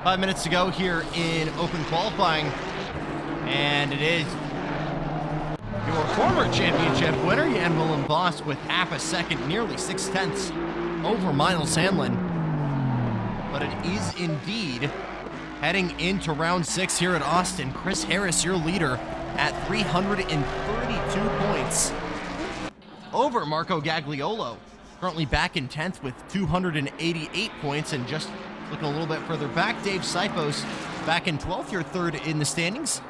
5 minutes to go here in open qualifying, and it is your former championship winner, Jan Willem Vos, with half a second, nearly 6/10 over Miles Hanlon. But it is indeed heading into round 6 here at Austin. Chris Harris, your leader, at 332 points over Marco Gagliolo, currently back in 10th with 288 points, and just looking a little bit further back, Dave Sipos back in 12th, your third in the standings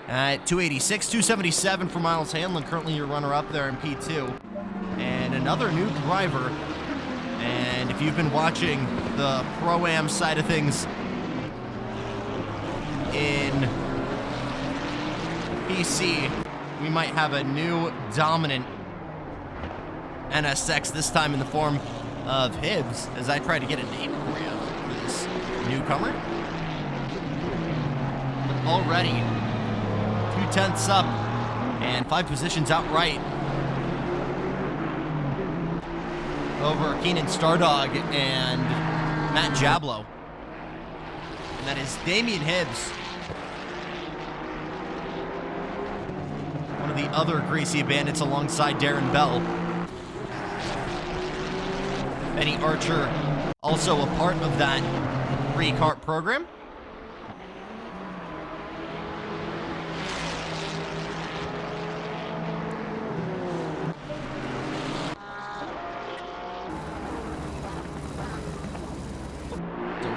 at 286, 277 for Miles Hanlon, currently your runner-up there in P2, and another new driver. And if you've been watching the Pro-Am side of things in PC, we might have a new dominant NSX, this time in the form of Hibbs, as I try to get a name for you for this newcomer. But already 2/10 up and 5 positions outright over Keenan Stardog and Matt Jablow. And that is Damian Hibbs, one of the other greasy bandits alongside Darren Bell. Benny Archer, also a part of that three-kart program.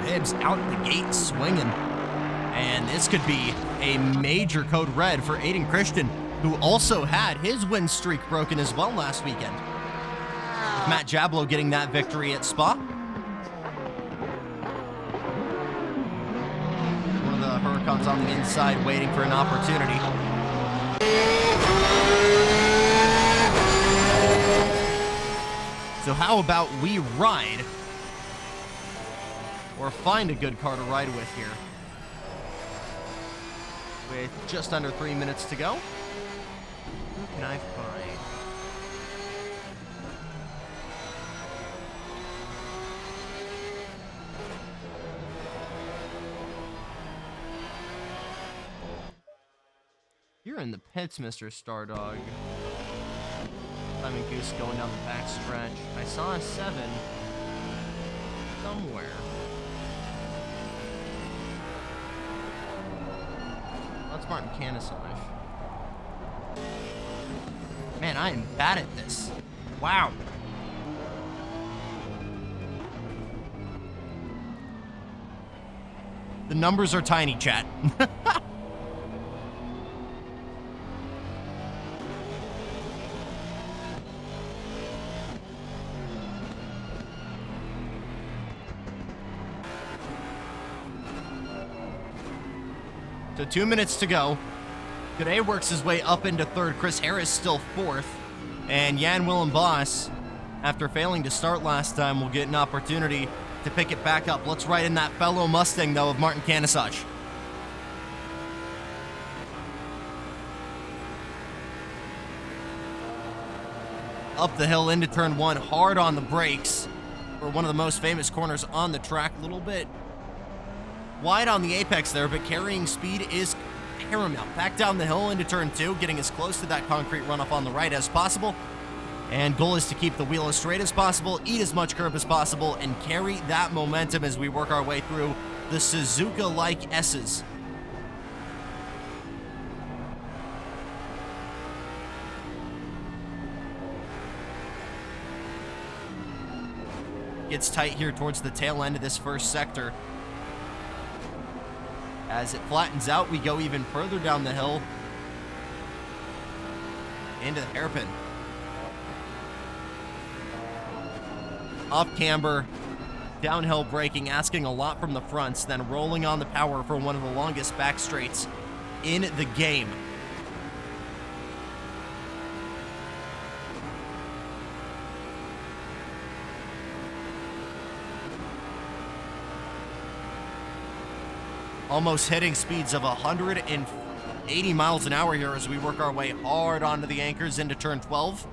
Hibbs out the gate swinging, and this could be a major code red for Aiden Christian, who also had his win streak broken as well last weekend. Matt Jablow getting that victory at Spa. One of the Hurricanes on the inside waiting for an opportunity. So how about we ride, or find a good car to ride with here, with just under 3 minutes to go? Who can I find? You're in the pits, Mr. Stardog. Simon Goose going down the back stretch. I saw a 7 somewhere. That's Martin Canisage. Man, I am bad at this. Wow. The numbers are tiny, chat. So 2 minutes to go. G'day works his way up into third. Chris Harris still fourth. And Jan Willem Vos, after failing to start last time, will get an opportunity to pick it back up. Let's ride in that fellow Mustang, though, of Martin Canisage. Up the hill into turn 1, hard on the brakes for one of the most famous corners on the track. A little bit wide on the apex there, but carrying speed is paramount. Back down the hill into turn 2, getting as close to that concrete runoff on the right as possible. And goal is to keep the wheel as straight as possible, eat as much curb as possible, and carry that momentum as we work our way through the Suzuka-like S's. Gets tight here towards the tail end of this first sector. As it flattens out, we go even further down the hill into the hairpin. Off camber, downhill braking, asking a lot from the fronts, then rolling on the power for one of the longest back straights in the game. Almost hitting speeds of 180 miles an hour here as we work our way hard onto the anchors into turn 12.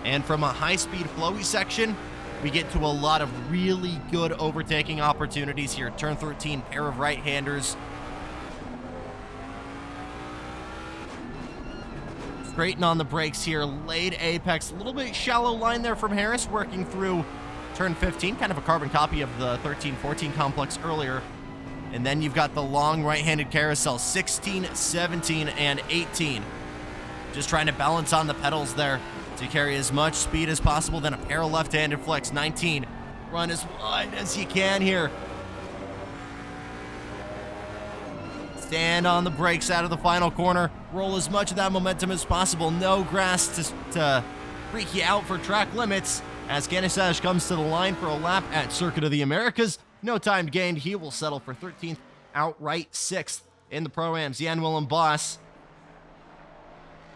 And from a high-speed flowy section, We get to a lot of really good overtaking opportunities here. Turn 13, pair of right-handers. Straighten on the brakes here. Laid apex. A little bit shallow line there from Harris, working through turn 15. Kind of a carbon copy of the 13-14 complex earlier. And then you've got the long right-handed carousel. 16, 17, and 18. Just trying to balance on the pedals there to carry as much speed as possible. Then a pair of left-handed flicks. 19. Run as wide as you can here. Stand on the brakes out of the final corner. Roll as much of that momentum as possible. No grass to freak you out for track limits. As Ganasaj comes to the line for a lap at Circuit of the Americas. No time gained. He will settle for 13th, outright 6th in the Pro-Ams. Jan Willem Boss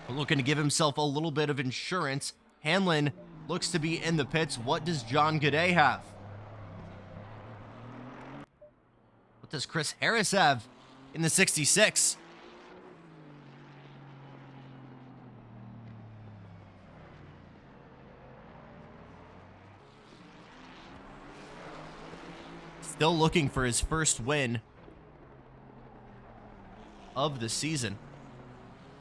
looking to give himself a little bit of insurance. Hanlon looks to be in the pits. What does John Gaudet have? What does Chris Harris have in the 66? Still looking for his first win of the season.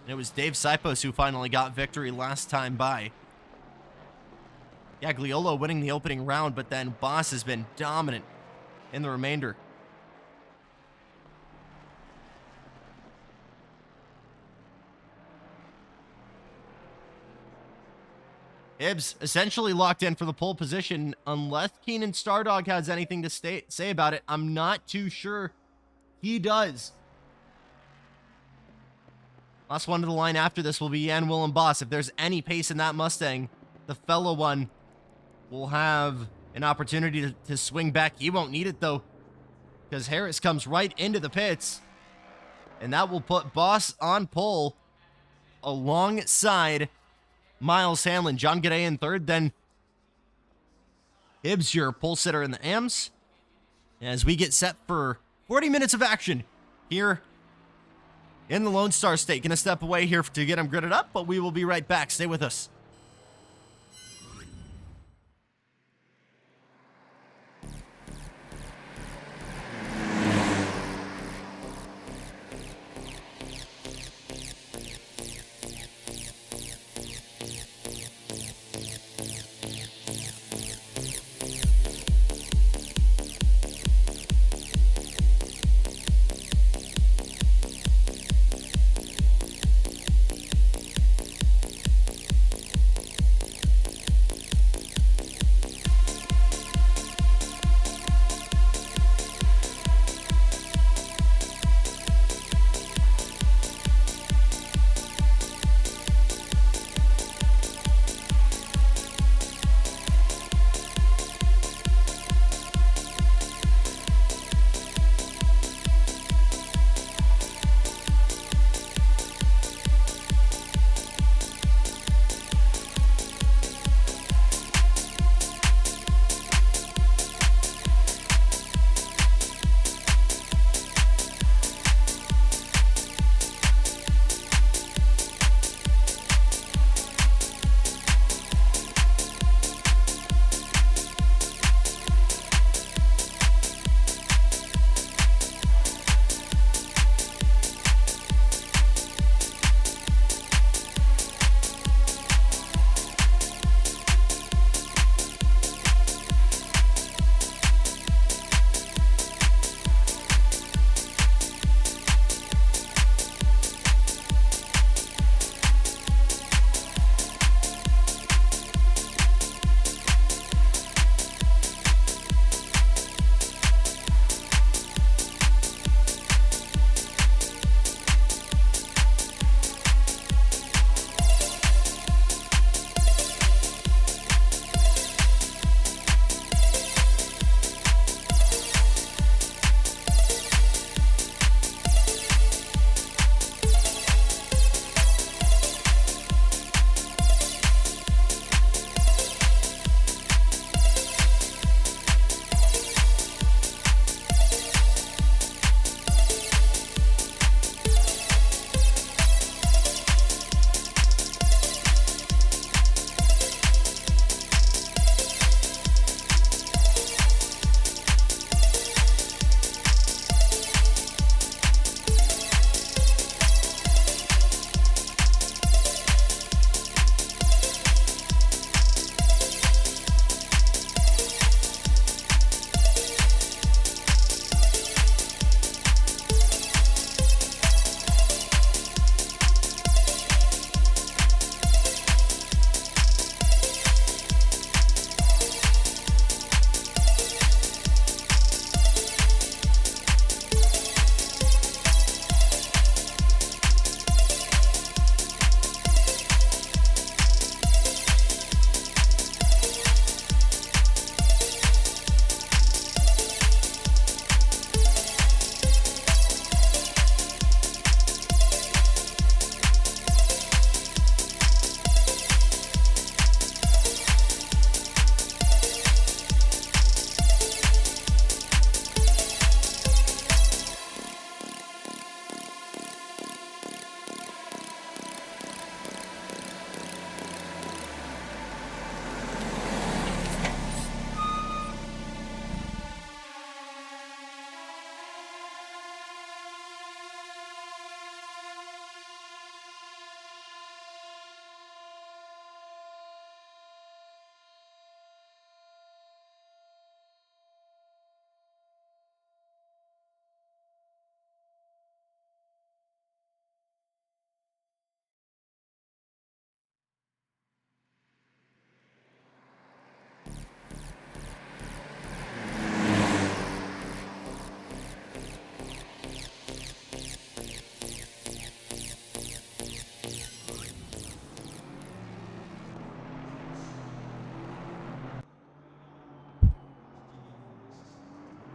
And it was Dave Sipos who finally got victory last time by. Gliolo winning the opening round, but then Boss has been dominant in the remainder. Hibbs essentially locked in for the pole position, unless Keenan Stardog has anything to say about it. I'm not too sure he does. Last one to the line after this will be Jan Willem Boss. If there's any pace in that Mustang, the fellow one will have an opportunity to swing back. He won't need it, though, because Harris comes right into the pits, and that will put Boss on pole alongside Miles Hanlon. John Gaudet in third, then Hibbs, your pole sitter in the AMs, as we get set for 40 minutes of action here in the Lone Star State. Gonna step away here to get him gridded up, but we will be right back. Stay with us.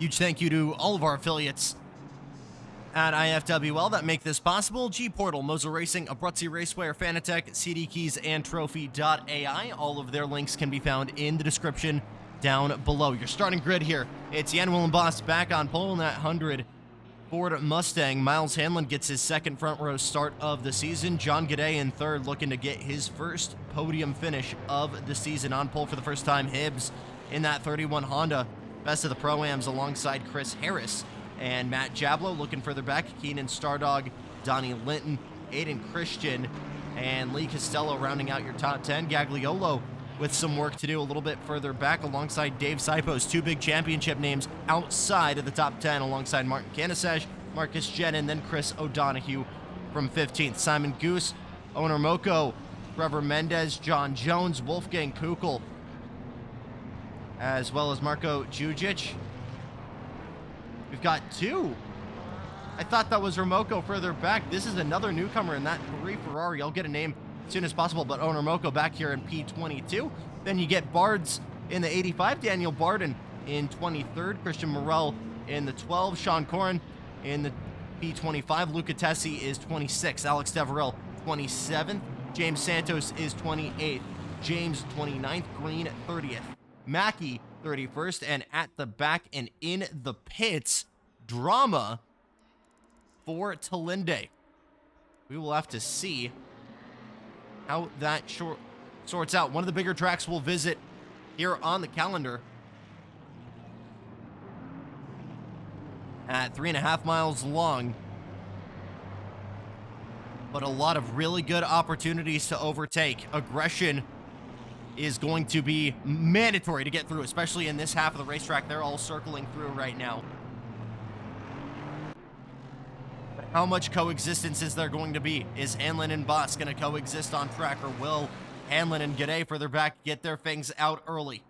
Huge thank you to all of our affiliates at IFWL that make this possible. G-Portal, Moser Racing, Abruzzi Raceway, Fanatec, CD Keys, and Trophy.ai. All of their links can be found in the description down below. Your starting grid here. It's Jan Willem Boss back on pole in that 100 Ford Mustang. Miles Hanlon gets his second front row start of the season. John Gaudet in third, looking to get his first podium finish of the season. On pole for the first time, Hibbs in that 31 Honda. Best of the Pro-Ams alongside Chris Harris and Matt Jablow. Looking further back, Keenan Stardog, Donnie Linton, Aiden Christian, and Lee Costello rounding out your top 10. Gagliolo with some work to do a little bit further back alongside Dave Sipos. Two big championship names outside of the top 10 alongside Martin Canasage, Marcus Jen, and then Chris O'Donohue from 15th. Simon Goose, Owner Moko, Trevor Mendez, John Jones, Wolfgang Kukl, as well as Marco Jujic. We've got two. I thought that was Romoko further back. This is another newcomer in that 3 Ferrari. I'll get a name as soon as possible, but Owner Moko back here in P22. Then you get Bards in the 85, Daniel Barden in 23rd, Christian Morel in the 12, Sean Corrin in the P25, Luca Tessi is 26th, Alex Deverell 27th, James Santos is 28th, James 29th, Green 30th. Mackey 31st, and at the back and in the pits, drama for Talinde. We will have to see how that sorts out. One of the bigger tracks we'll visit here on the calendar at 3.5 miles long, but a lot of really good opportunities to overtake. Aggression is going to be mandatory to get through, especially in this half of the racetrack. They're all circling through right now. But how much coexistence is there going to be? Is Hanlon and Boss going to coexist on track, or will Hanlon and Gaudet further back get their things out early?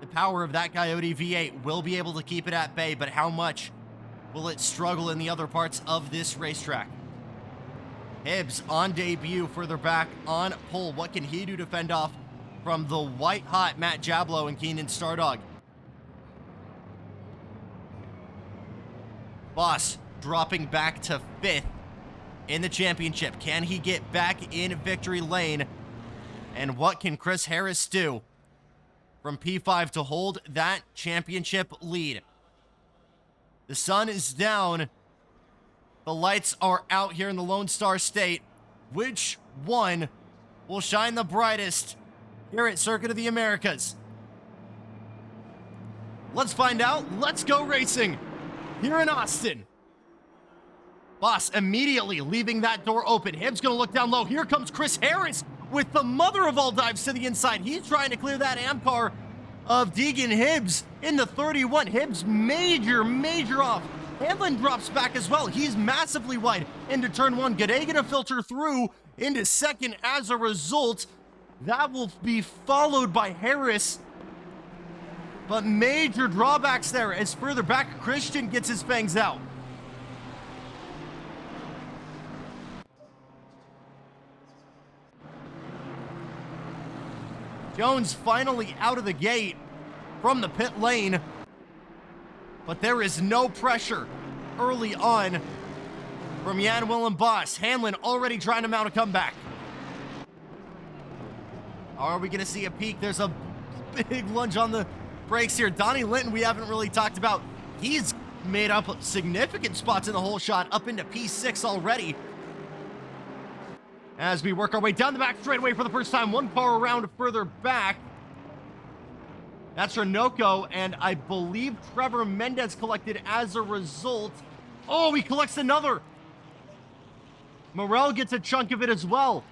The power of that Coyote V8 will be able to keep it at bay, but how much will it struggle in the other parts of this racetrack? Hibbs on debut further back on pole. What can he do to fend off from the white-hot Matt Jablow and Keenan Stardog? Boss dropping back to 5th in the championship. Can he get back in victory lane? And what can Chris Harris do from P5 to hold that championship lead? The sun is down. The lights are out here in the Lone Star State. Which one will shine the brightest here at Circuit of the Americas? Let's find out. Let's go racing here in Austin. Boss immediately leaving that door open. Hibbs gonna look down low. Here comes Chris Harris with the mother of all dives to the inside. He's trying to clear that AM car of Deegan Hibbs in the 31. Hibbs major off. Hanlon drops back as well. He's massively wide into turn 1. Gaudet gonna filter through into second as a result. That will be followed by Harris. But major drawbacks there as further back Christian gets his fangs out. Jones finally out of the gate from the pit lane. But there is no pressure early on from Jan Willem Boss. Hanlon already trying to mount a comeback. Are we going to see a peak? There's a big lunge on the brakes here. Donnie Linton, we haven't really talked about. He's made up significant spots in the whole shot, up into P6 already. As we work our way down the back straightaway for the first time, one car around further back. That's Renoko, and I believe Trevor Mendez collected as a result. Oh, he collects another. Morel gets a chunk of it as well.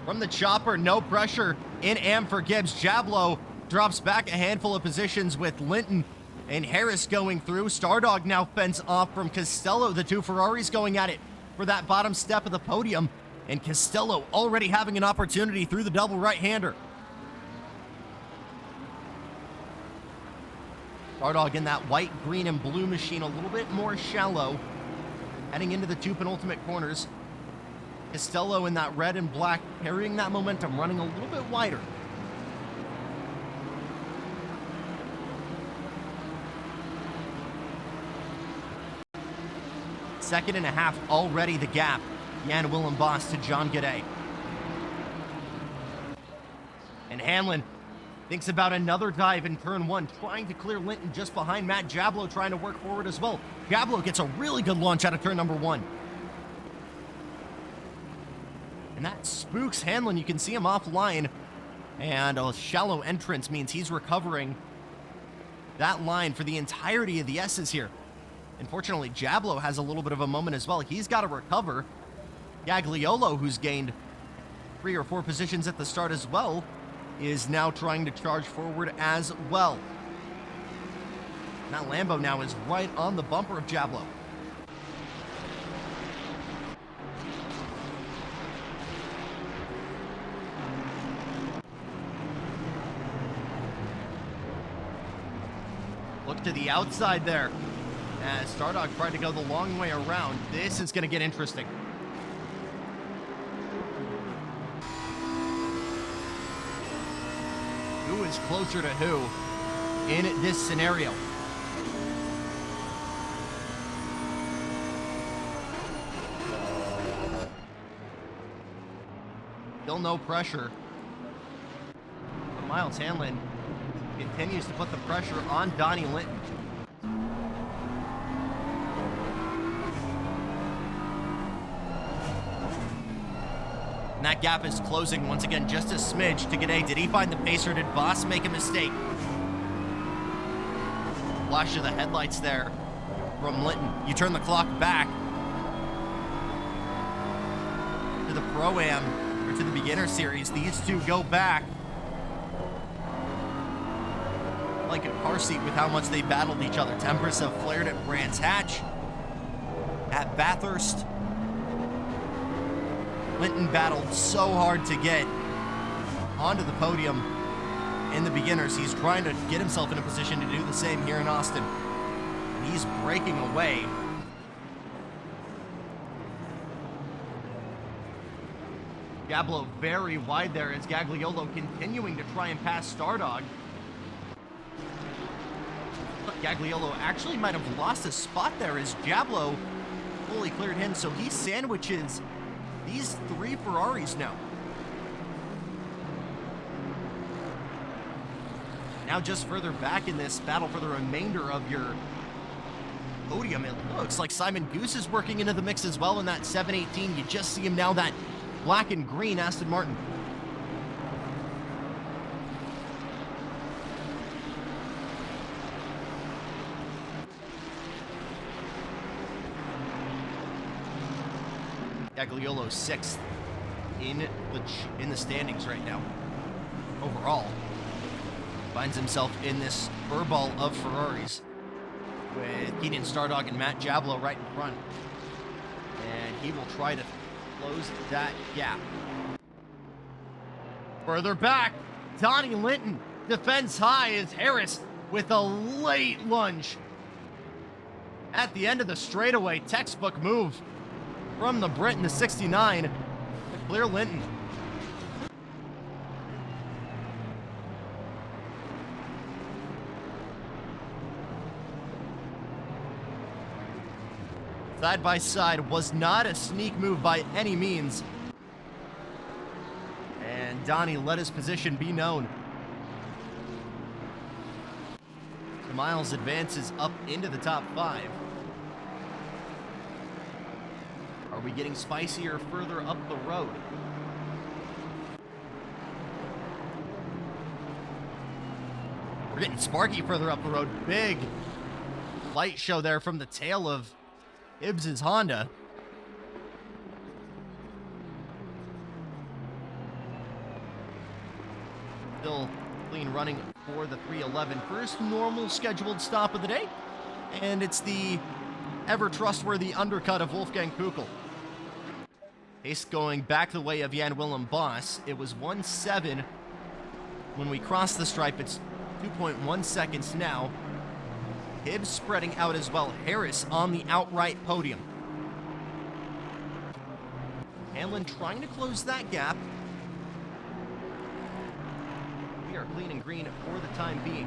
From the chopper, no pressure in AM for Gibbs. Jablow drops back a handful of positions with Linton and Harris going through. Stardog now fends off from Costello. The two Ferraris going at it for that bottom step of the podium. And Costello already having an opportunity through the double right-hander. Stardog in that white, green, and blue machine, a little bit more shallow. Heading into the two penultimate corners. Costello in that red and black, carrying that momentum, running a little bit wider. Second and a half already the gap. Jan Willem Boss to John Gaudet. And Hanlon thinks about another dive in turn one, trying to clear Linton just behind Matt Jablo, trying to work forward as well. Jablo gets a really good launch out of turn number one. And that spooks Hanlon. You can see him offline. And a shallow entrance means he's recovering that line for the entirety of the S's here. Unfortunately, Jablo has a little bit of a moment as well. He's got to recover. Gagliolo, who's gained 3 or 4 positions at the start as well, is now trying to charge forward as well. And that Lambo now is right on the bumper of Jablo. Look to the outside there. As Stardog tried to go the long way around. This is going to get interesting. Who is closer to who in this scenario? Still no pressure. But Miles Hanlon continues to put the pressure on Donnie Linton. And that gap is closing once again, just a smidge to Gaudet. Did he find the pace or did Boss make a mistake? Flash of the headlights there from Linton. You turn the clock back to the Pro-Am, or to the Beginner Series. These two go back like a car seat with how much they battled each other. Tempers have flared at Brands Hatch, at Bathurst. Linton battled so hard to get onto the podium in the Beginners. He's trying to get himself in a position to do the same here in Austin. He's breaking away. Jablo very wide there as Gagliolo continuing to try and pass Stardog. Gagliolo actually might have lost a spot there as Jablo fully cleared him, so he sandwiches these 3 Ferraris now. Now just further back in this battle for the remainder of your podium, it looks like Simon Goose is working into the mix as well in that 718. You just see him now, that black and green Aston Martin. Gagliolo 6th in the standings right now. Overall, finds himself in this furball of Ferraris with Keaton Stardog and Matt Jablo right in front. And he will try to close that gap. Further back, Donnie Linton defends high as Harris with a late lunge at the end of the straightaway. Textbook move from the Brit in the 69 to clear Linton. Side by side was not a sneak move by any means. And Donnie let his position be known. Miles advances up into the top 5. Are we getting spicier further up the road? We're getting sparky further up the road. Big light show there from the tail of Hibbs' Honda. Still clean running for the 311. First normal scheduled stop of the day. And it's the ever trustworthy undercut of Wolfgang Kukl. Pace going back the way of Jan Willem Boss. It was 1:7 when we crossed the stripe. It's 2.1 seconds now. Hibbs spreading out as well. Harris on the outright podium. Hamlin trying to close that gap. We are clean and green for the time being.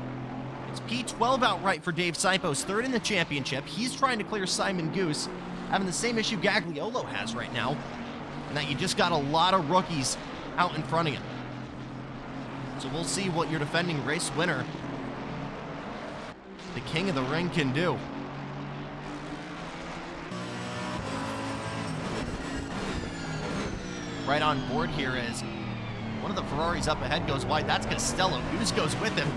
It's P12 outright for Dave Sipos, third in the championship. He's trying to clear Simon Goose, having the same issue Gagliolo has right now, and that you just got a lot of rookies out in front of you. So we'll see what your defending race winner, the king of the ring, can do. Right on board here is one of the Ferraris up ahead goes wide. That's Costello. Goose goes with him.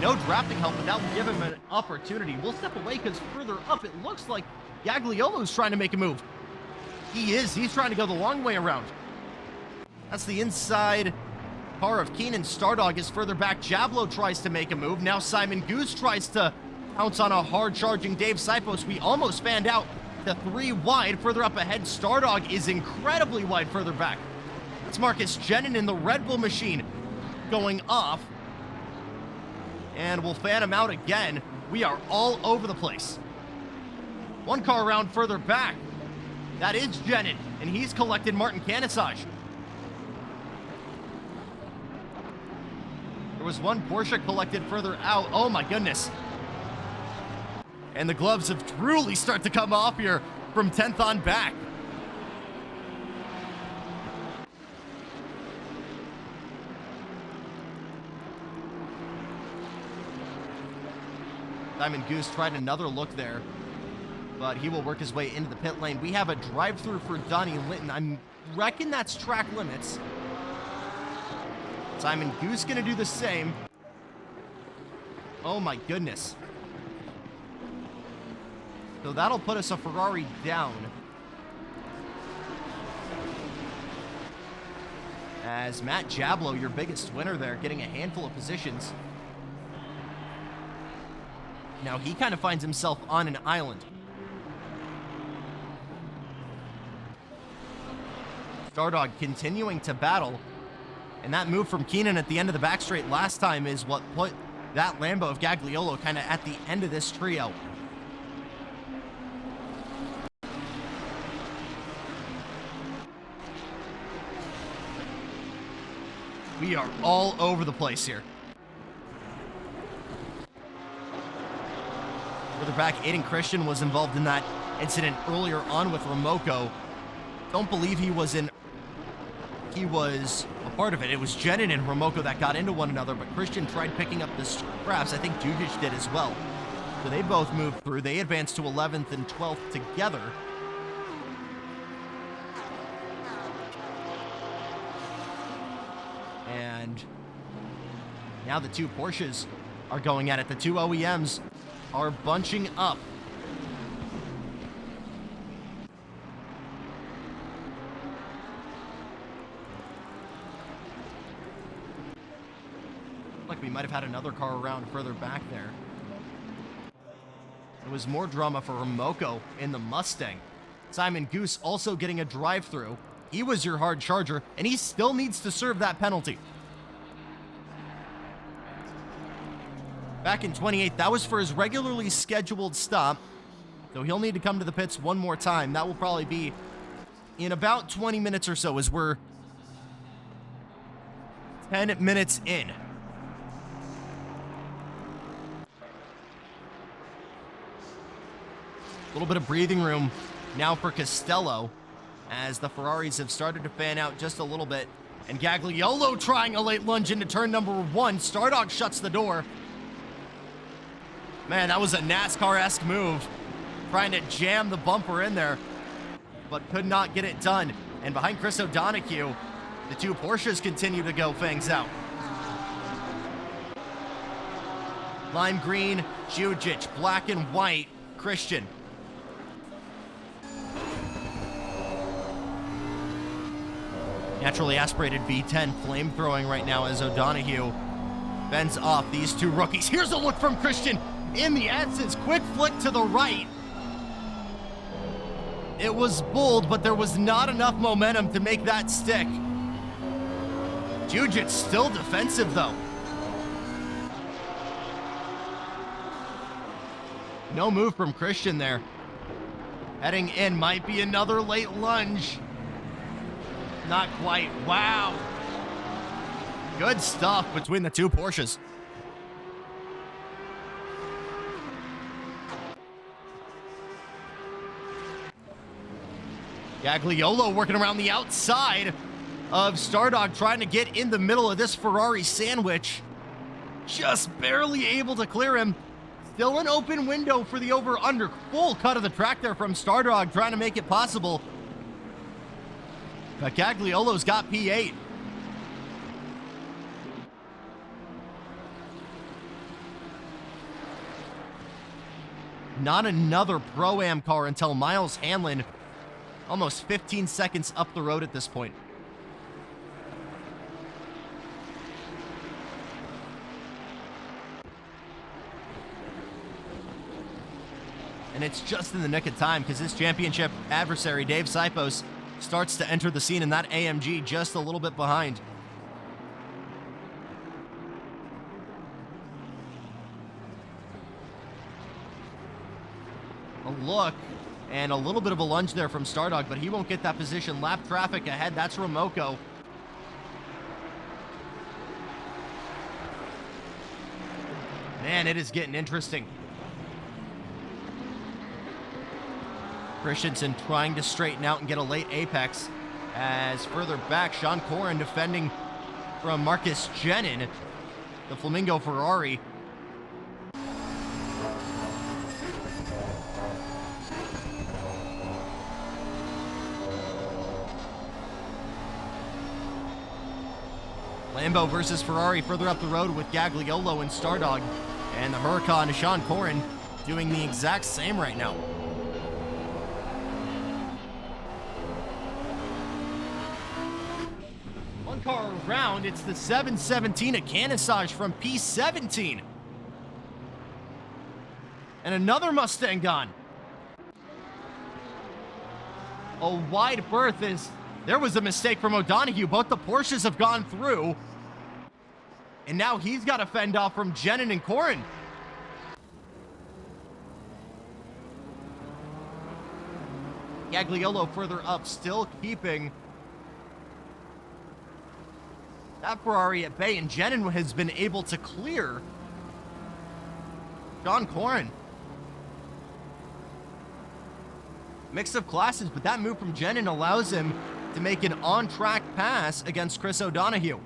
No drafting help, but that will give him an opportunity. We'll step away because further up, it looks like Gagliolo's trying to make a move. He is. He's trying to go the long way around. That's the inside car of Keenan. Stardog is further back. Jablo tries to make a move. Now Simon Goose tries to pounce on a hard-charging Dave Sipos. We almost fanned out the 3 wide. Further up ahead, Stardog is incredibly wide further back. That's Marcus Jenin in the Red Bull machine going off. And we'll fan him out again. We are all over the place. One car around further back. That is Jenin, and he's collected Martin Canisage. There was one Porsche collected further out. Oh my goodness. And the gloves have truly start to come off here from 10th on back. Simon Goose tried another look there, but he will work his way into the pit lane. We have a drive-through for Donnie Linton. I reckon that's track limits. Simon Goose gonna do the same. Oh my goodness. So that'll put us a Ferrari down. As Matt Jablo, your biggest winner there, getting a handful of positions. Now he kind of finds himself on an island. Stardog continuing to battle. And that move from Keenan at the end of the back straight last time is what put that Lambo of Gagliolo kind of at the end of this trio. We are all over the place here. Further back, Aiden Christian was involved in that incident earlier on with Remoko. Don't believe he was a part of it. It was Jenin and Remoko that got into one another, but Christian tried picking up the scraps. I think Dujic did as well. So they both moved through. They advanced to 11th and 12th together. And now the two Porsches are going at it. The two OEMs are bunching up. Like we might have had another car around further back there. There was more drama for Remoko in the Mustang. Simon Goose also getting a drive-through. He was your hard charger, and he still needs to serve that penalty. Back in 28th, that was for his regularly scheduled stop. So he'll need to come to the pits one more time. That will probably be in about 20 minutes or so, as we're 10 minutes in. A little bit of breathing room now for Costello, as the Ferraris have started to fan out just a little bit. And Gagliolo trying a late lunge into turn number 1. Stardog shuts the door. Man, that was a NASCAR-esque move. Trying to jam the bumper in there, but could not get it done. And behind Chris O'Donoghue, the two Porsches continue to go fangs out. Lime green, Jujic, black and white, Christian. Naturally aspirated V10 flamethrowing right now as O'Donoghue bends off these two rookies. Here's a look from Christian in the essence. Quick flick to the right. It was bold, but there was not enough momentum to make that stick. Jujic still defensive though. No move from Christian there. Heading in might be another late lunge. Not quite. Wow. Good stuff between the two Porsches. Gagliolo working around the outside of Stardog, trying to get in the middle of this Ferrari sandwich. Just barely able to clear him. Still an open window for the over-under. Full cut of the track there from Stardog, trying to make it possible. But Gagliolo's got P8. Not another Pro-Am car until Miles Hanlon, almost 15 seconds up the road at this point. And it's just in the nick of time because this championship adversary, Dave Sipos, starts to enter the scene in that AMG just a little bit behind. A look and a little bit of a lunge there from Stardog, but he won't get that position. Lap traffic ahead, that's Romoko. Man, it is getting interesting. Christensen trying to straighten out and get a late apex, as further back, Sean Corrin defending from Marcus Jenin, the Flamingo Ferrari. Lambo versus Ferrari further up the road with Gagliolo and Stardog, and the Huracan Sean Corrin doing the exact same right now. Car around, it's the 717 at Canissage from P17. And another Mustang gone. A wide berth is, there was a mistake from O'Donoghue. Both the Porsches have gone through. And now he's got to fend off from Jenin and Corrin. Gagliolo further up, still keeping that Ferrari at bay, and Jenin has been able to clear Sean Corrin. Mix of classes, but that move from Jenin allows him to make an on-track pass against Chris O'Donoghue.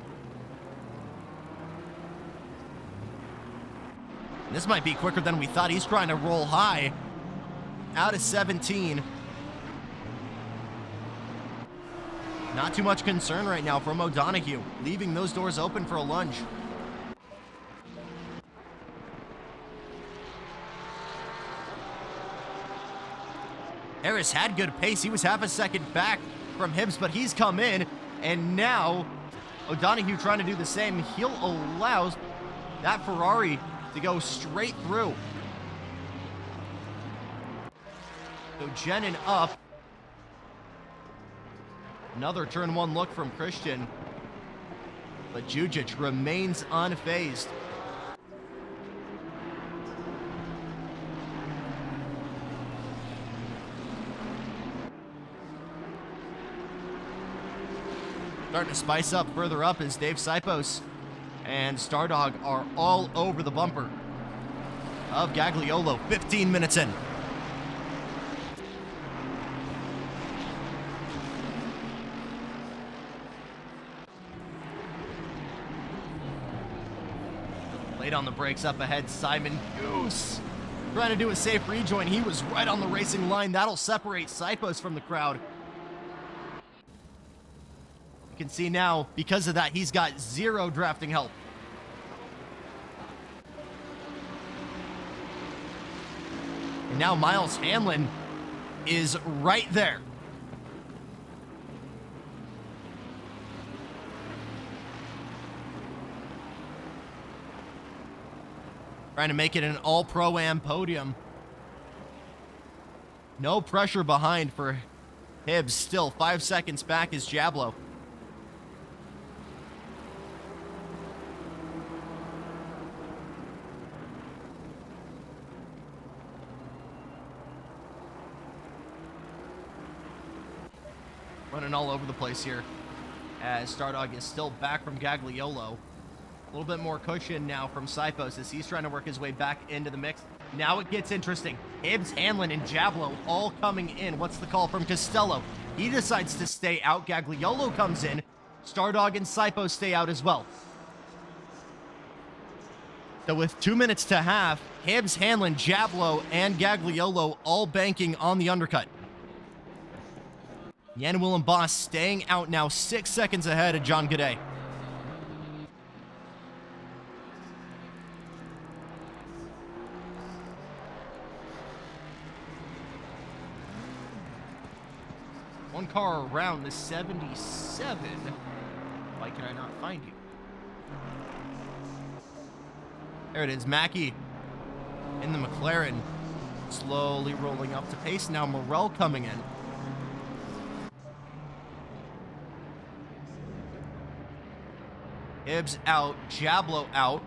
This might be quicker than we thought. He's trying to roll high out of 17. Not too much concern right now from O'Donoghue, leaving those doors open for a lunge. Harris had good pace. He was half a second back from Hibbs, but he's come in, and now O'Donoghue trying to do the same. He'll allow that Ferrari to go straight through. So Jenin up. Another turn one look from Christian, but Jujic remains unfazed. Starting to spice up further up as Dave Sipos and Stardog are all over the bumper of Gagliolo, 15 minutes in. Late on the brakes up ahead, Simon Goose trying to do a safe rejoin. He was right on the racing line. That'll separate Sipos from the crowd. You can see now, because of that, he's got zero drafting help. And now Miles Hanlon is right there. Trying to make it an all-Pro-Am podium. No pressure behind for Hibbs. Still 5 seconds back is Jablo. running all over the place here as Stardog is still back from Gagliolo. A little bit more cushion now from Sipos as he's trying to work his way back into the mix. Now it gets interesting. Hibbs, Hanlon, and Jablo all coming in. What's the call from Costello? He decides to stay out. Gagliolo comes in. Stardog and Sipos stay out as well. So with 2 minutes to half, Hibbs, Hanlon, Jablo, and Gagliolo all banking on the undercut. Jan Willem Boss staying out now 6 seconds ahead of John Gaudet. One car around the 77. Why can I not find you? There it is, Mackey in the McLaren, slowly rolling up to pace. Now Morel coming in. Hibbs out, Jablo out.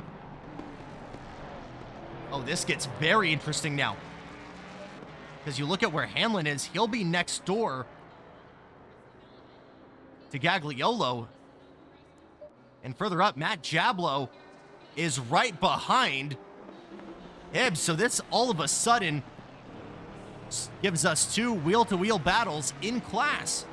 Oh, this gets very interesting now. Because you look at where Hanlon is, he'll be next door to Gagliolo. And further up, Matt Jablo is right behind Hibbs. So this all of a sudden gives us two wheel-to-wheel battles in class.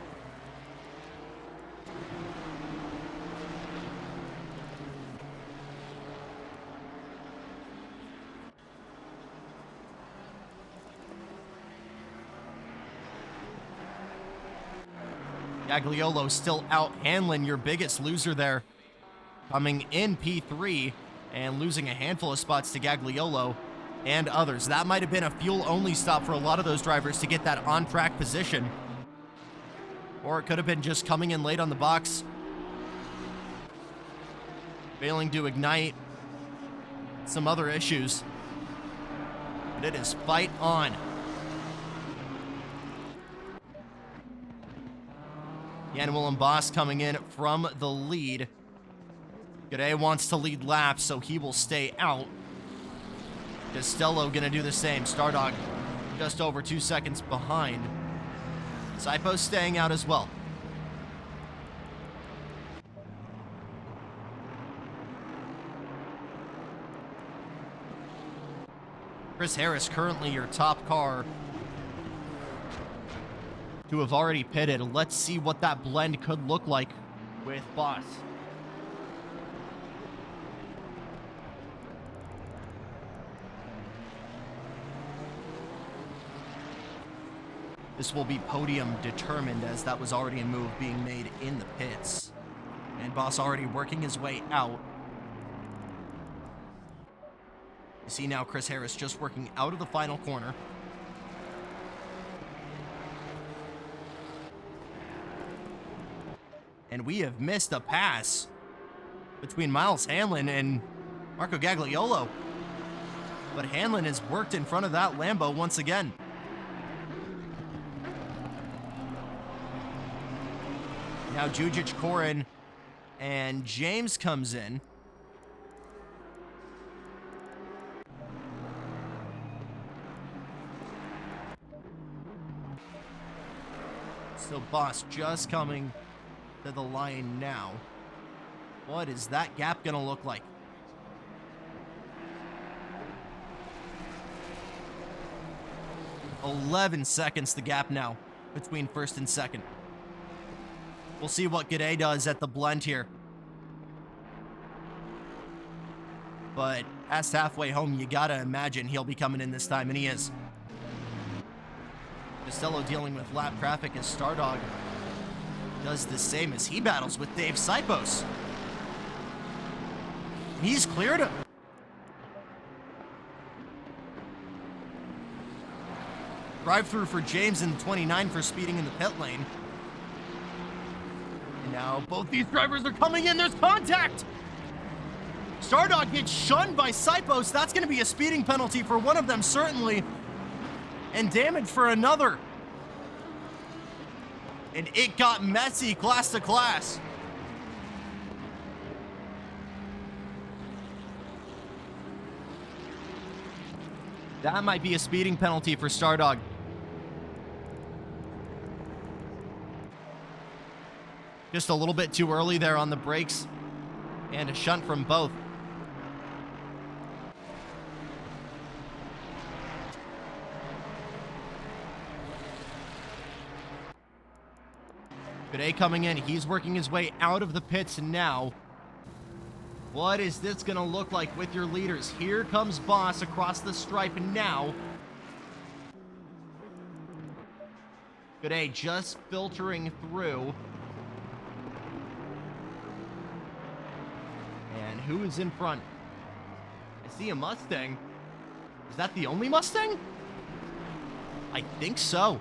Gagliolo still out. Hanlon, your biggest loser there, coming in P3 and losing a handful of spots to Gagliolo and others. That might have been a fuel-only stop for a lot of those drivers to get that on-track position. Or it could have been just coming in late on the box, failing to ignite, some other issues. But it is fight on. Jan Willem Boss coming in from the lead. Gaudet wants to lead laps, so he will stay out. Costello gonna do the same. Stardog just over 2 seconds behind. Sipos staying out as well. Chris Harris currently your top car to have already pitted. Let's see what that blend could look like with Boss. This will be podium determined, as that was already a move being made in the pits. And Boss already working his way out. You see now Chris Harris just working out of the final corner. And we have missed a pass between Miles Hanlon and Marco Gagliolo. But Hanlon has worked in front of that Lambo once again. Now Jujic, Korin, and James comes in. So Boss just coming to the line now. What is that gap gonna look like? $11 seconds the gap now between first and second. We'll see what Gaudet does at the blend here. But past halfway home, you gotta imagine he'll be coming in this time, and he is. Costello dealing with lap traffic as Stardog does the same as he battles with Dave Sipos. He's cleared him. Drive-through for James in the 29 for speeding in the pit lane. And now both these drivers are coming in. There's contact. Stardog gets shunned by Sipos. That's going to be a speeding penalty for one of them, certainly. And damage for another. And it got messy class to class. That might be a speeding penalty for Stardog. Just a little bit too early there on the brakes, and a shunt from both. Cota coming in. He's working his way out of the pits now. What is this going to look like with your leaders? Here comes Boss across the stripe now. Cota just filtering through. And who is in front? I see a Mustang. Is that the only Mustang? I think so.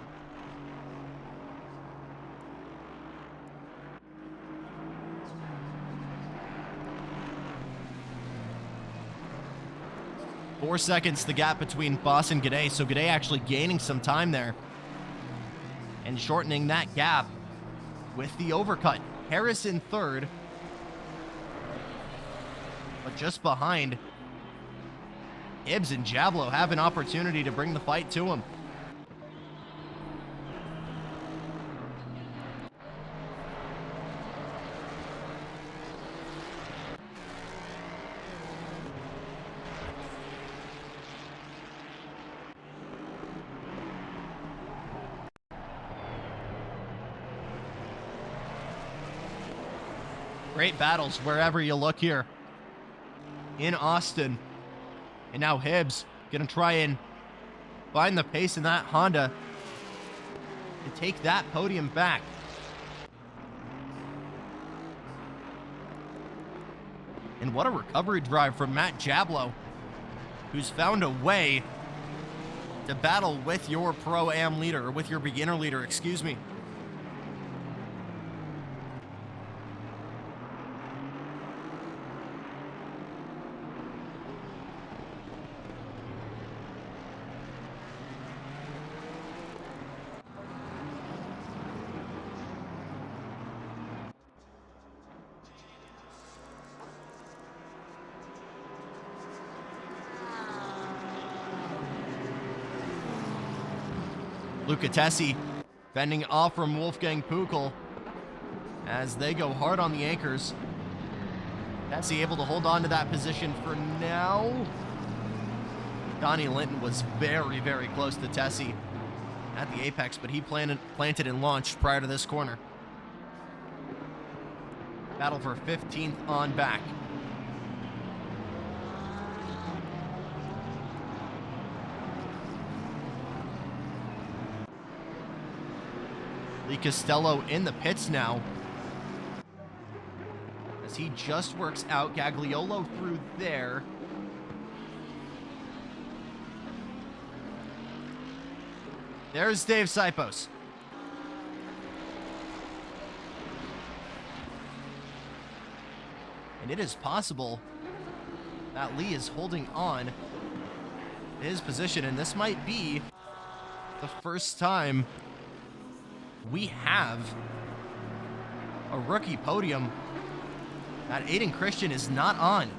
Four seconds, the gap between Boss and Cota, so Cota actually gaining some time there. And shortening that gap with the overcut. Harris in third. But just behind, Hibbs and Jablo have an opportunity to bring the fight to him. Great battles wherever you look here in Austin. And now Hibbs gonna try and find the pace in that Honda and take that podium back. And what a recovery drive from Matt Jablo, who's found a way to battle with your Pro-Am leader, or with your beginner leader, excuse me. Luca Tessie fending off from Wolfgang Pukel as they go hard on the anchors. Tessie able to hold on to that position for now. Donnie Linton was very, very close to Tessie at the apex, but he planted and launched prior to this corner. Battle for 15th on back. Lee Costello in the pits now, as he just works out Gagliolo through there. There's Dave Sipos. And it is possible that Lee is holding on to his position, and this might be the first time we have a rookie podium that Aiden Christian is not on.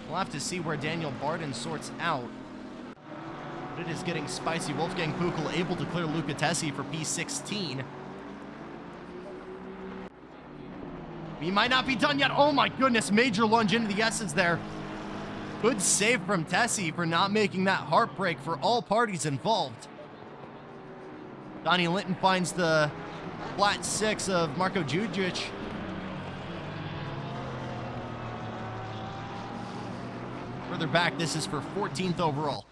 We'll have to see where Daniel Barden sorts out. But it is getting spicy. Wolfgang Pukel able to clear Luca Tessie for P16. He might not be done yet. Oh my goodness, major lunge into the S's there. Good save from Tessie for not making that heartbreak for all parties involved. Donnie Linton finds the flat six of Marko Đuđić. Further back, this is for 14th overall.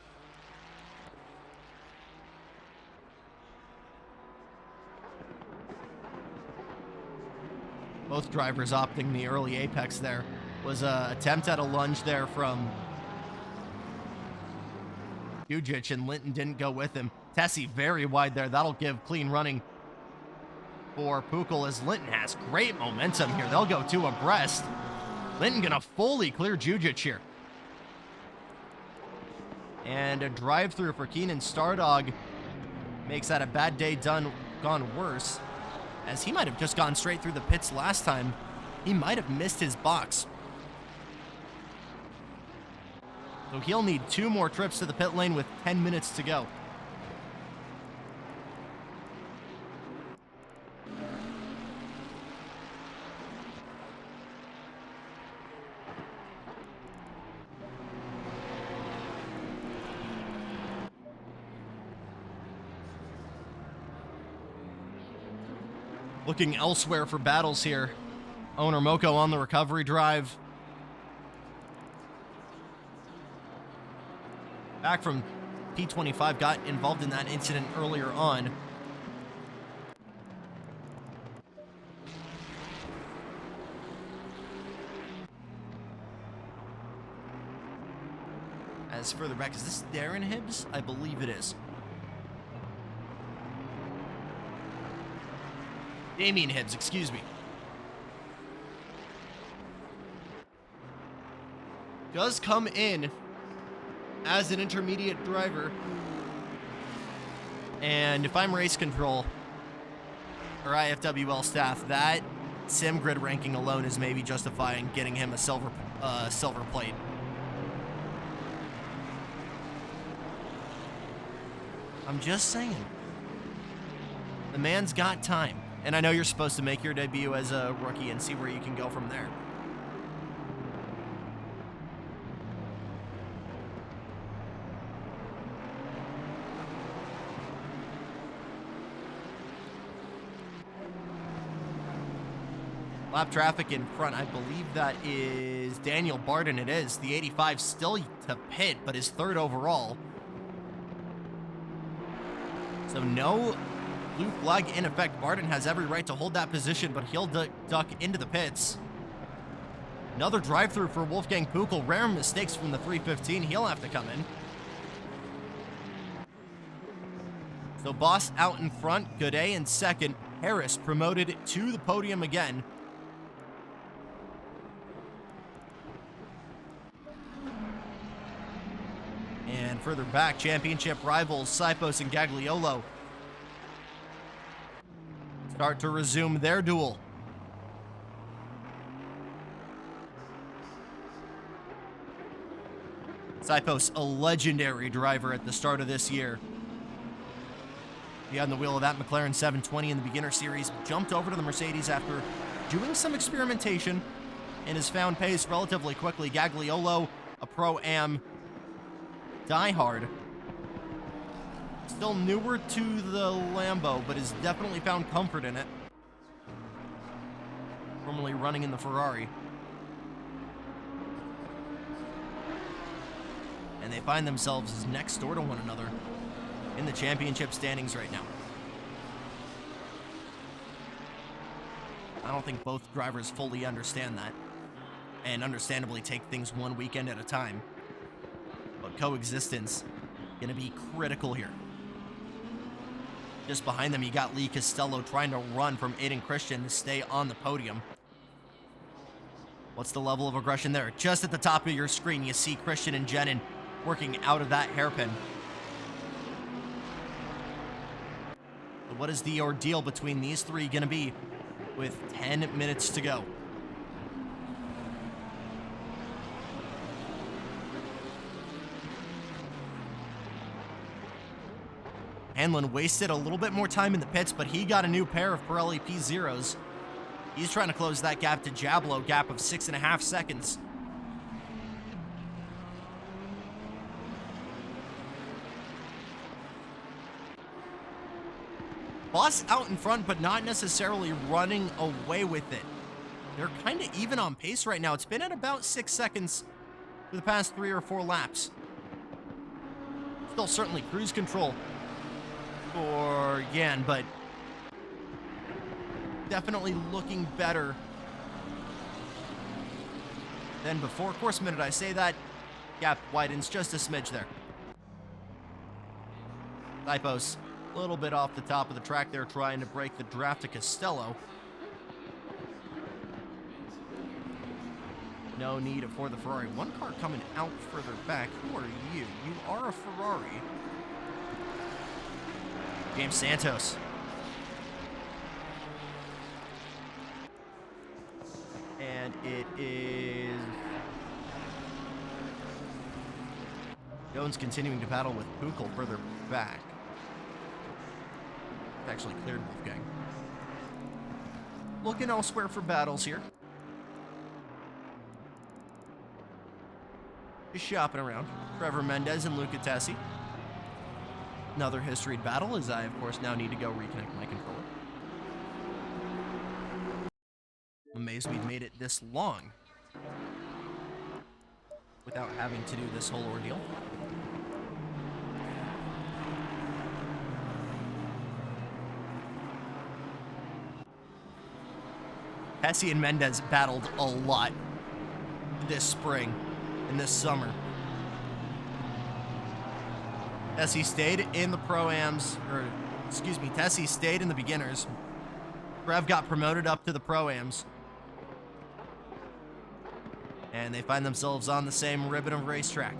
Both drivers opting the early apex there. Was an attempt at a lunge there from Đuđić, and Linton didn't go with him. Tessie very wide there. That'll give clean running for Pukel, as Linton has great momentum here. They'll go two abreast. Linton gonna fully clear Đuđić here. And a drive-through for Keenan Stardog makes that a bad day gone worse, as he might have just gone straight through the pits last time. He might have missed his box. So he'll need 2 more trips to the pit lane with 10 minutes to go. Looking elsewhere for battles here. Owner Moko on the recovery drive. Back from P25, got involved in that incident earlier on. As further back, is this Darren Hibbs? I believe it is. Damien Hibbs, excuse me. Does come in as an intermediate driver. And if I'm race control or IFWL staff, that sim grid ranking alone is maybe justifying getting him a silver plate. I'm just saying. The man's got time. And I know you're supposed to make your debut as a rookie and see where you can go from there. Lap traffic in front, I believe that is Daniel Barden. It is. The 85 still to pit, but is third overall. So no blue flag in effect. Barden has every right to hold that position, but he'll duck into the pits. Another drive-through for Wolfgang Pukel. Rare mistakes from the 315. He'll have to come in. So Boss out in front. Godet in second. Harris promoted to the podium again. And further back, championship rivals Sipos and Gagliolo start to resume their duel. Sipos, a legendary driver at the start of this year. Behind the wheel of that McLaren 720 in the beginner series, jumped over to the Mercedes after doing some experimentation and has found pace relatively quickly. Gagliolo, a Pro-Am diehard. Still newer to the Lambo, but has definitely found comfort in it. Formerly running in the Ferrari. And they find themselves as next door to one another in the championship standings right now. I don't think both drivers fully understand that, and understandably take things one weekend at a time. But coexistence gonna be critical here. Just behind them, you got Lee Costello trying to run from Aiden Christian to stay on the podium. What's the level of aggression there? Just at the top of your screen, you see Christian and Jenin working out of that hairpin. But what is the ordeal between these three gonna be with 10 minutes to go? Hanlon wasted a little bit more time in the pits, but he got a new pair of Pirelli P0s. He's trying to close that gap to Jablo, gap of 6.5 seconds. Boss out in front, but not necessarily running away with it. They're kind of even on pace right now. It's been at about 6 seconds for the past 3 or 4 laps. Still certainly cruise control for Yan, but definitely looking better than before. Of course, the minute I say that, gap widens just a smidge there. Sipos, a little bit off the top of the track there, trying to break the draft to Costello. No need for the Ferrari. One car coming out further back. Who are you? You are a Ferrari. James Santos. And it is Jones continuing to battle with Pukel further back. Actually cleared Wolfgang. Looking elsewhere for battles here. Just shopping around. Trevor Mendez and Luca Tessi. Another historied battle, as I, of course, now need to go reconnect my controller. ways we've made it this long without having to do this whole ordeal. Hesse and Mendez battled a lot this spring and this summer. Hesse stayed in the Pro-Ams, Hesse stayed in the beginners. Rev got promoted up to the Pro-Ams. And they find themselves on the same ribbon of racetrack.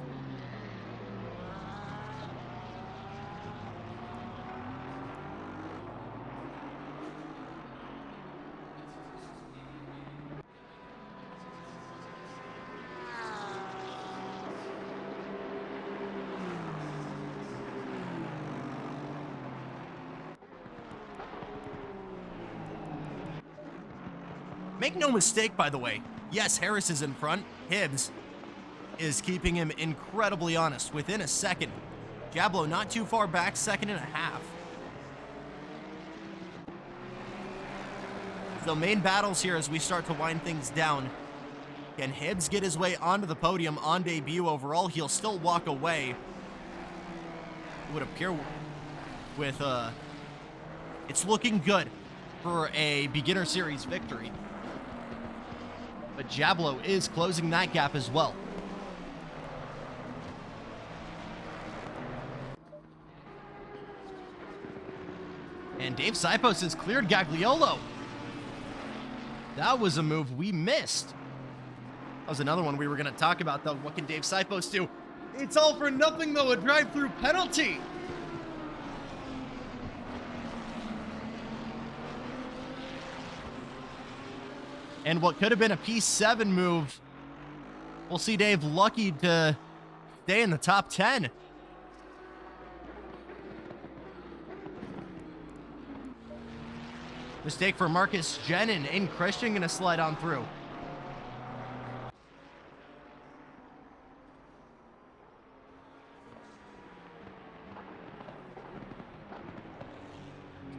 Make no mistake, by the way. Yes, Harris is in front. Hibbs is keeping him incredibly honest. Within a second. Jablo not too far back, second and a half. So main battles here as we start to wind things down. Can Hibbs get his way onto the podium on debut overall? He'll still walk away. It would appear with, it's looking good for a beginner series victory. But Jablo is closing that gap as well. And Dave Sipos has cleared Gagliolo. That was a move we missed. That was another one we were going to talk about, though. What can Dave Sipos do? It's all for nothing, though. A drive-through penalty. And what could have been a P7 move, we'll see Dave lucky to stay in the top 10. Mistake for Marcus Jenin, and Christian gonna slide on through.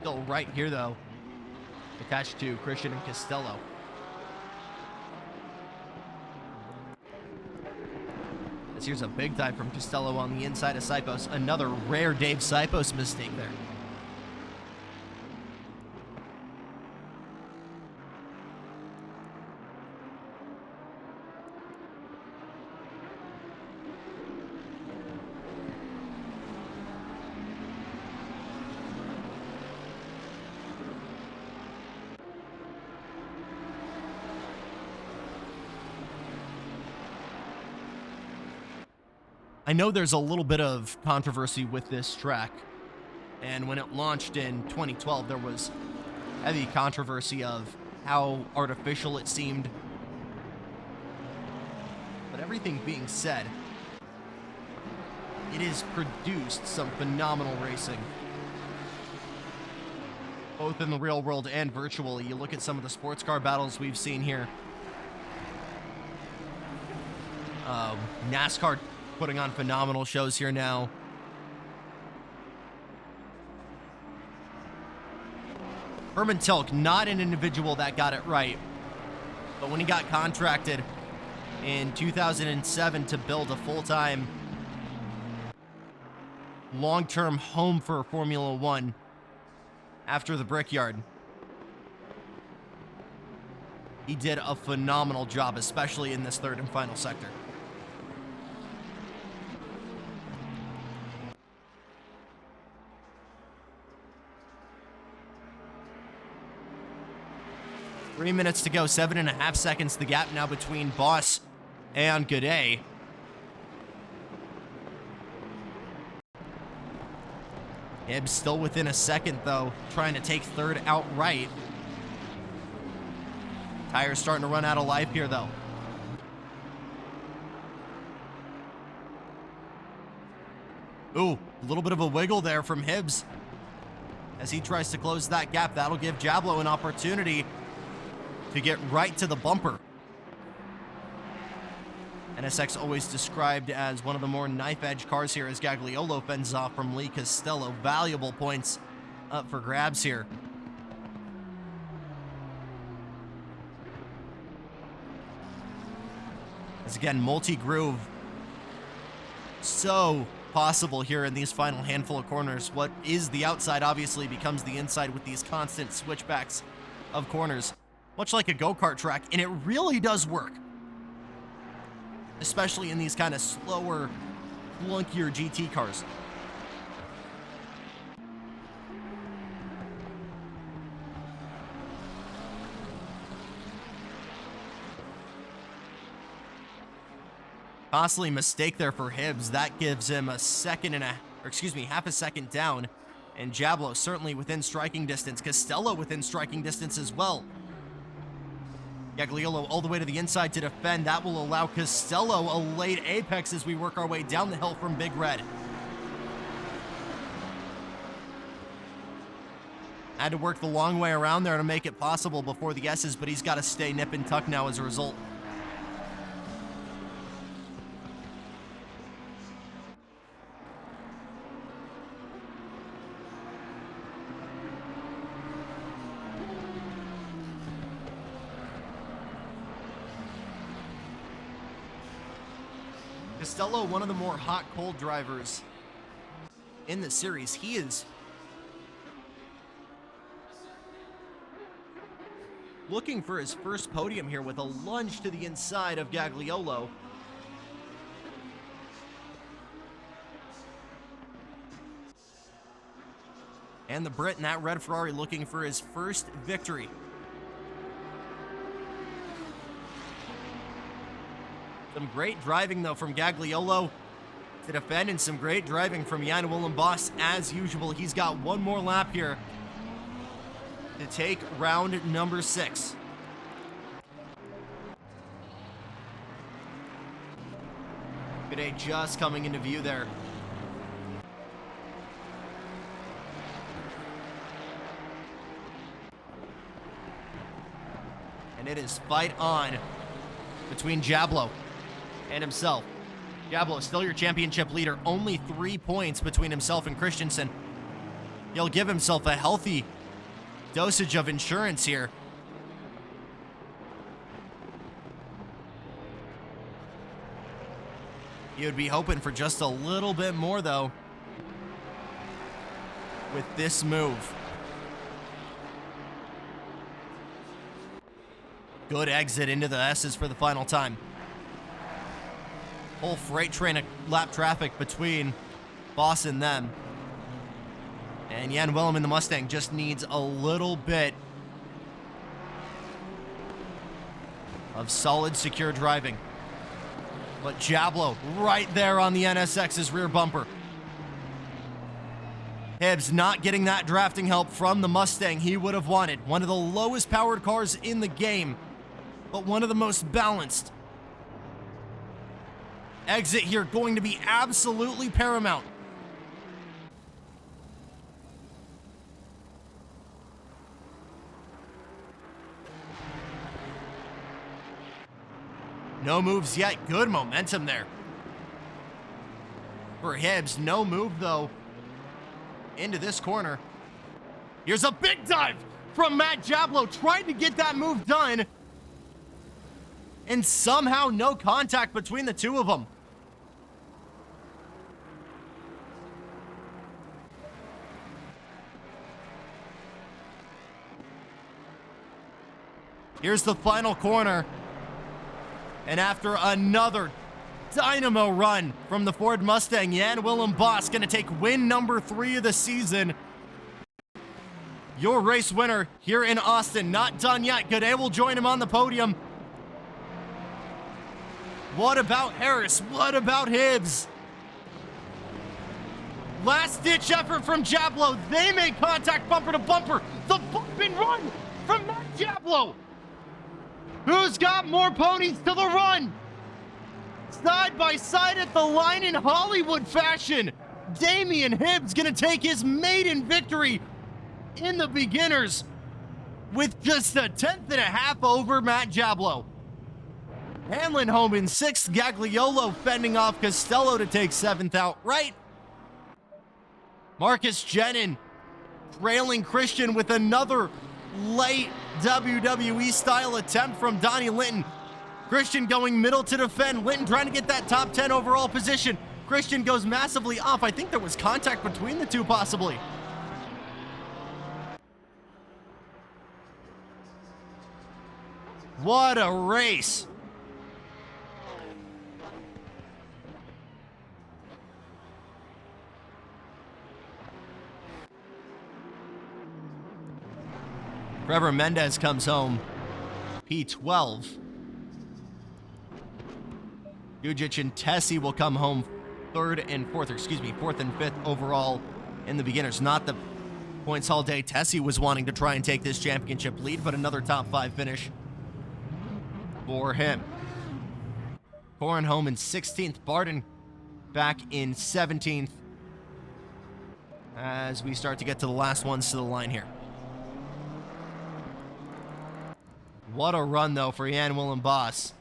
Still right here though, attached to Christian and Costello. Here's a big dive from Costello on the inside of Sipos. Another rare Dave Sipos mistake there. I know there's a little bit of controversy with this track, and when it launched in 2012, there was heavy controversy of how artificial it seemed. But everything being said, it has produced some phenomenal racing, both in the real world and virtually. You look at some of the sports car battles we've seen here. NASCAR putting on phenomenal shows here now. Herman Tilke, not an individual that got it right, but when he got contracted in 2007 to build a full-time, long-term home for Formula One after the Brickyard, he did a phenomenal job, especially in this third and final sector. Three minutes to go, 7.5 seconds. The gap now between Boss and Gaudet. Hibbs still within a second, though, trying to take third outright. Tires starting to run out of life here, though. Ooh, a little bit of a wiggle there from Hibbs as he tries to close that gap. That'll give Jablo an opportunity to get right to the bumper. NSX always described as one of the more knife-edge cars here as Gagliolo fends off from Lee Costello. Valuable points up for grabs here. again, multi-groove. So possible here in these final handful of corners. What is the outside obviously becomes the inside with these constant switchbacks of corners, much like a go-kart track, and it really does work. Especially in these kind of slower, clunkier GT cars. Costly mistake there for Hibbs. That gives him half a second down. And Jablo certainly within striking distance. Costello within striking distance as well. Gagliolo all the way to the inside to defend. That will allow Costello a late apex as we work our way down the hill from Big Red. Had to work the long way around there to make it possible before the S's, but he's got to stay nip and tuck now as a result. Costello, one of the more hot-cold drivers in the series. He is looking for his first podium here with a lunge to the inside of Gagliolo. And the Brit in that red Ferrari looking for his first victory. Some great driving, though, from Gagliolo to defend, and some great driving from Jan Willem Boss as usual. He's got one more lap here to take round number 6. Good day just coming into view there. And it is fight on between Jablo and himself. Jablo still your championship leader, only 3 points between himself and Christensen. He'll give himself a healthy dosage of insurance here. He would be hoping for just a little bit more, though, with this move. Good exit into the S's for the final time. Whole freight train of lap traffic between Boss and them. And Jan Willem in the Mustang just needs a little bit of solid, secure driving. But Jablo right there on the NSX's rear bumper. Hibbs not getting that drafting help from the Mustang he would have wanted. One of the lowest powered cars in the game, but one of the most balanced. Exit here going to be absolutely paramount. No moves yet. Good momentum there for Hibbs. No move, though, into this corner. Here's a big dive from Matt Jablo, trying to get that move done. And somehow no contact between the two of them. Here's the final corner. And after another dynamo run from the Ford Mustang, Jan Willem Boss going to take win number 3 of the season. Your race winner here in Austin. Not done yet. Gaudet will join him on the podium. What about Harris? What about Hibbs? Last-ditch effort from Jablo. They make contact bumper to bumper. The bump and run from Matt Jablo. Who's got more ponies to the run? Side by side at the line in Hollywood fashion. Damian Hibbs gonna take his maiden victory in the beginners with just a 10.5 over Matt Jablo. Hanlon home in 6th, Gagliolo fending off Costello to take 7th outright. Marcus Jenin trailing Christian with another late WWE style attempt from Donnie Linton. Christian going middle to defend. Linton trying to get that top 10 overall position. Christian goes massively off. I think there was contact between the two, possibly. What a race. Trevor Mendez comes home, P12. Dujic and Tessie will come home fourth and fifth overall in the beginners. Not the points all day. Tessie was wanting to try and take this championship lead, but another top 5 finish for him. Corin home in 16th. Barden back in 17th as we start to get to the last ones to the line here. What a run, though, for Jan Willem Boss,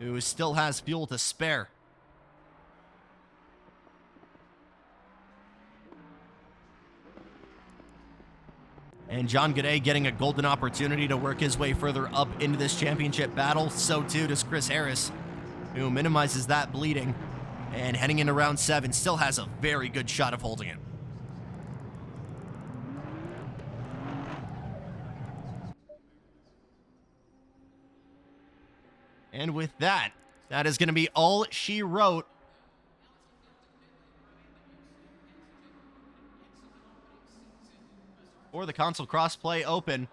who still has fuel to spare. And John Gaudet getting a golden opportunity to work his way further up into this championship battle. So too does Chris Harris, who minimizes that bleeding. And heading into round 7, still has a very good shot of holding it. And with that, that is going to be all she wrote. For the Console Crossplay Open.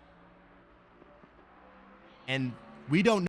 And we don't